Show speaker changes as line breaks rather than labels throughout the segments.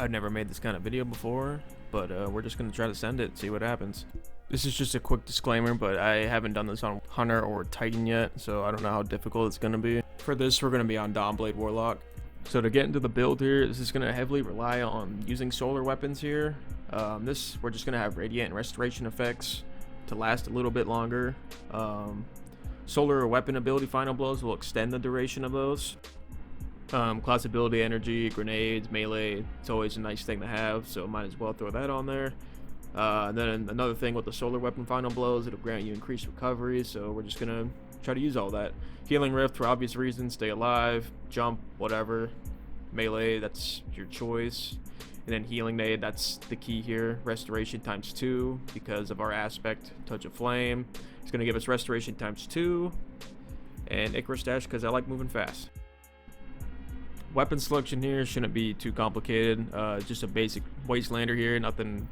I've never made this kind of video before, but we're just gonna try to send it, see what happens. This is just a quick disclaimer, but I haven't done this on Hunter or Titan yet, so I don't know how difficult it's gonna be. For this, we're gonna be on Dawnblade Warlock. So to get into the build here, this is gonna heavily rely on using solar weapons here. We're just gonna have radiant and restoration effects to last a little bit longer. Solar weapon ability final blows will extend the duration of those. Class ability energy, grenades, melee, it's always a nice thing to have, so might as well throw that on there. And then another thing with the solar weapon final blows, it'll grant you increased recovery, so we're just gonna try to use all that. Healing rift for obvious reasons, stay alive, jump, whatever. Melee, that's your choice. And then healing nade, that's the key here. Restoration ×2 because of our aspect, touch of flame. It's gonna give us restoration ×2. And Icarus dash because I like moving fast. Weapon selection here shouldn't be too complicated. Just a basic wastelander here, nothing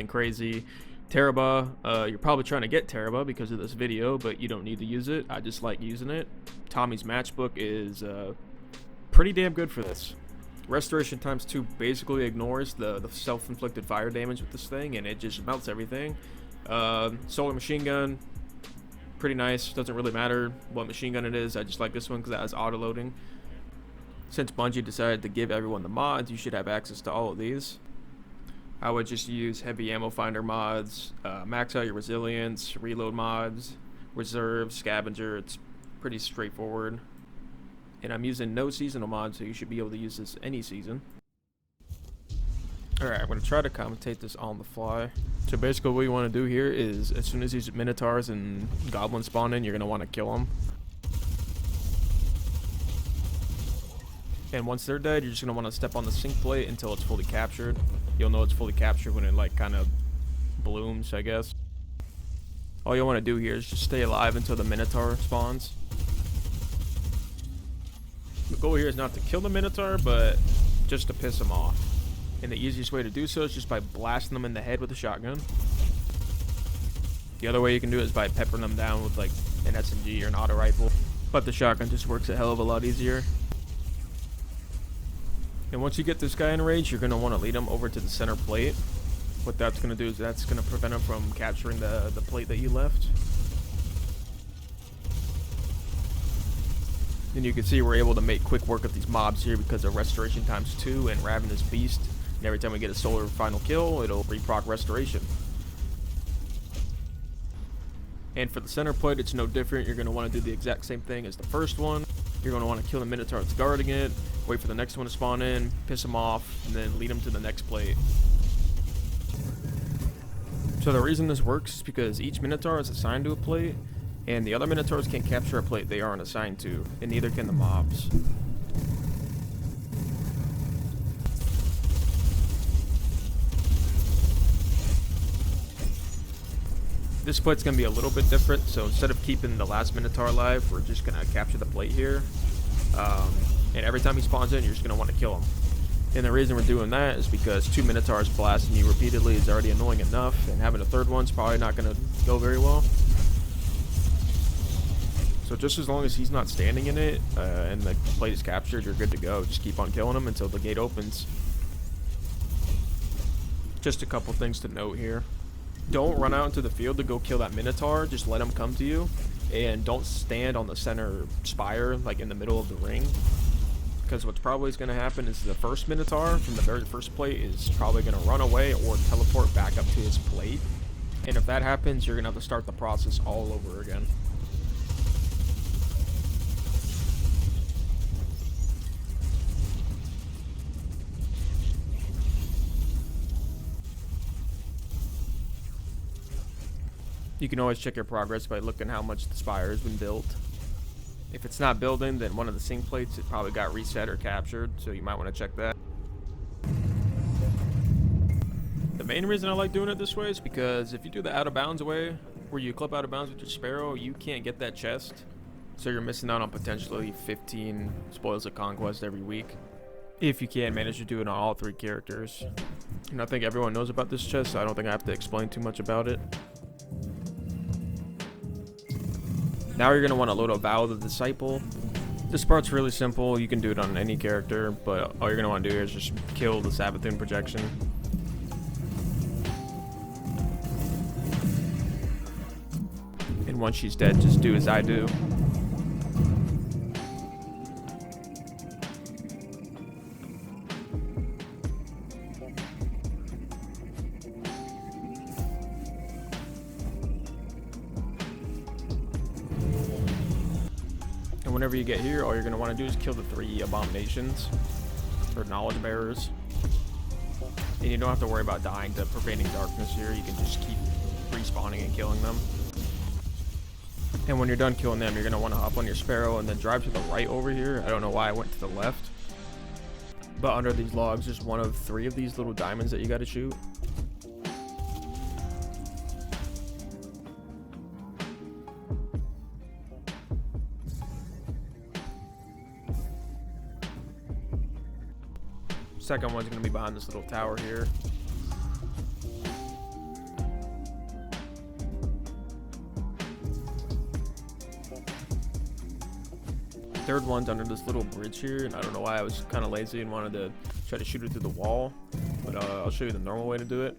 crazy. Teraba, you're probably trying to get Teraba because of this video, but you don't need to use it. I just like using it. Tommy's matchbook is pretty damn good for this. Restoration ×2 basically ignores the self-inflicted fire damage with this thing, and it just melts everything. Solar machine gun, pretty nice. Doesn't really matter what machine gun it is. I just like this one because it has auto-loading. Since Bungie decided to give everyone the mods, you should have access to all of these. I would just use heavy ammo finder mods, max out your resilience, reload mods, reserve, scavenger. It's pretty straightforward. And I'm using no seasonal mods, so you should be able to use this any season. Alright, I'm going to try to commentate this on the fly. So basically what you want to do here is, as soon as these Minotaurs and Goblins spawn in, you're going to want to kill them. And once they're dead, you're just going to want to step on the sync plate until it's fully captured. You'll know it's fully captured when it like kind of blooms, I guess. All you want to do here is just stay alive until the Minotaur spawns. The goal here is not to kill the Minotaur, but just to piss them off. And the easiest way to do so is just by blasting them in the head with a shotgun. The other way you can do it is by peppering them down with like an SMG or an auto rifle. But the shotgun just works a hell of a lot easier. And once you get this guy in range, you're going to want to lead him over to the center plate. What that's going to do is that's going to prevent him from capturing the plate that you left. And you can see we're able to make quick work of these mobs here because of restoration ×2 and Ravenous Beast. And every time we get a solar final kill, it'll reproc restoration. And for the center plate, it's no different. You're going to want to do the exact same thing as the first one. You're going to want to kill the Minotaur that's guarding it, wait for the next one to spawn in, piss him off, and then lead him to the next plate. So the reason this works is because each Minotaur is assigned to a plate, and the other Minotaurs can't capture a plate they aren't assigned to, and neither can the mobs. This plate's going to be a little bit different, so instead of keeping the last Minotaur alive, we're just going to capture the plate here. And every time he spawns in, you're just going to want to kill him. And the reason we're doing that is because 2 Minotaurs blasting you repeatedly is already annoying enough, and having a third one's probably not going to go very well. So just as long as he's not standing in it, and the plate is captured, you're good to go. Just keep on killing him until the gate opens. Just a couple things to note here. Don't run out into the field to go kill that Minotaur, just let him come to you. And don't stand on the center spire, like in the middle of the ring. Because what's probably going to happen is the first Minotaur from the very first plate is probably going to run away or teleport back up to his plate. And if that happens, you're going to have to start the process all over again. You can always check your progress by looking how much the spire has been built. If it's not building, then one of the sync plates, it probably got reset or captured, so you might want to check that. The main reason I like doing it this way is because if you do the out of bounds way, where you clip out of bounds with your Sparrow, you can't get that chest. So you're missing out on potentially 15 spoils of Conquest every week. If you can't manage to do it on all 3 characters. And I think everyone knows about this chest, so I don't think I have to explain too much about it. Now you're going to want to load up VOW the Disciple. This part's really simple. You can do it on any character, but all you're gonna want to do here is just kill the Savathun projection. And once she's dead, just do as I do. And whenever you get here, all you're going to want to do is kill the 3 abominations, or knowledge bearers. And you don't have to worry about dying to pervading darkness here. You can just keep respawning and killing them. And when you're done killing them, you're going to want to hop on your sparrow and then drive to the right over here. I don't know why I went to the left. But under these logs, there's one of 3 of these little diamonds that you got to shoot. Second one's going to be behind this little tower here. Third one's under this little bridge here, and I don't know why I was kind of lazy and wanted to try to shoot it through the wall, but I'll show you the normal way to do it.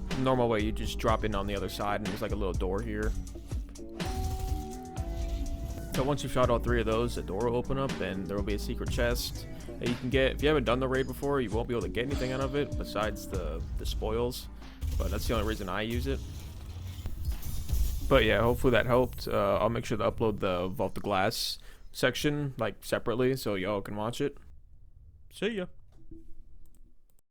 The normal way, you just drop in on the other side, and there's like a little door here. So once you've shot all 3 of those, the door will open up and there will be a secret chest that you can get. If you haven't done the raid before, you won't be able to get anything out of it besides the spoils, but that's the only reason I use it. But yeah, hopefully that helped. I'll make sure to upload the Vault the Glass section like separately so y'all can watch it. See ya.